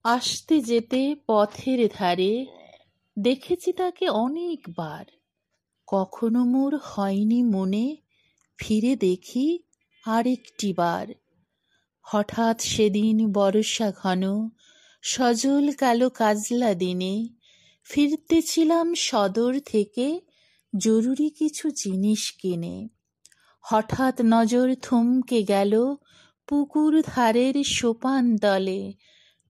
আসতে যেতে পথের ধারে দেখেছি তাকে অনেকবার। কখনো মোর হয়নি মনে ফিরে দেখি আরেকটি বার। হঠাৎ সেদিন বর্ষা ঘন সজল কালো কাজলা দিনে ফিরতেছিলাম সদর থেকে জরুরি কিছু জিনিস কিনে। হঠাৎ নজর থমকে গেল পুকুর ধারের সোপান তলে,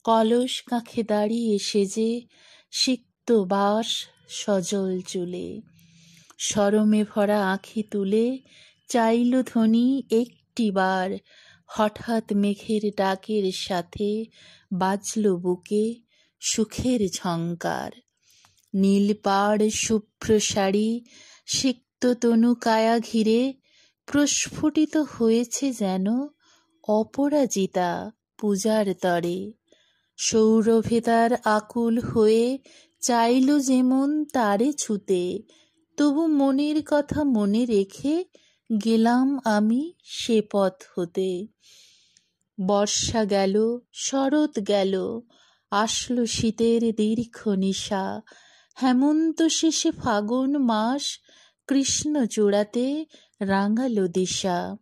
কলস কাঁখে দাঁড়িয়ে সেজে সিক্ত বাঁশ সজল চুলে। শরমে ভরা আঁখি তুলে চাইল ধ্বনি একটিবার, হঠাৎ মেঘের ডাকের সাথে বাজল বুকে সুখের ঝংকার। নীল পাড় শুভ্র শাড়ি সিক্ত তনু কায়া ঘিরে প্রস্ফুটিত হয়েছে যেন অপরাজিতা পূজার তরে। সৌরভে তার আকুল হয়ে চাইল যেমন তারে ছুতে, তবু মনের কথা মনে রেখে গেলাম আমি সে পথ হতে। বর্ষা গেল, শরৎ গেল, আসলো শীতের দীর্ঘ নিশা। হেমন্ত শেষে ফাগুন মাস কৃষ্ণ চূড়াতে রাঙালো দিশা।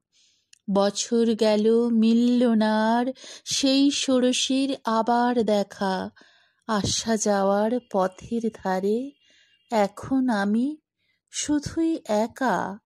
বছর গেল মিলল না আর সেই ষোড়শীর আবার দেখা। আসা যাওয়ার পথের ধারে এখন আমি শুধুই একা।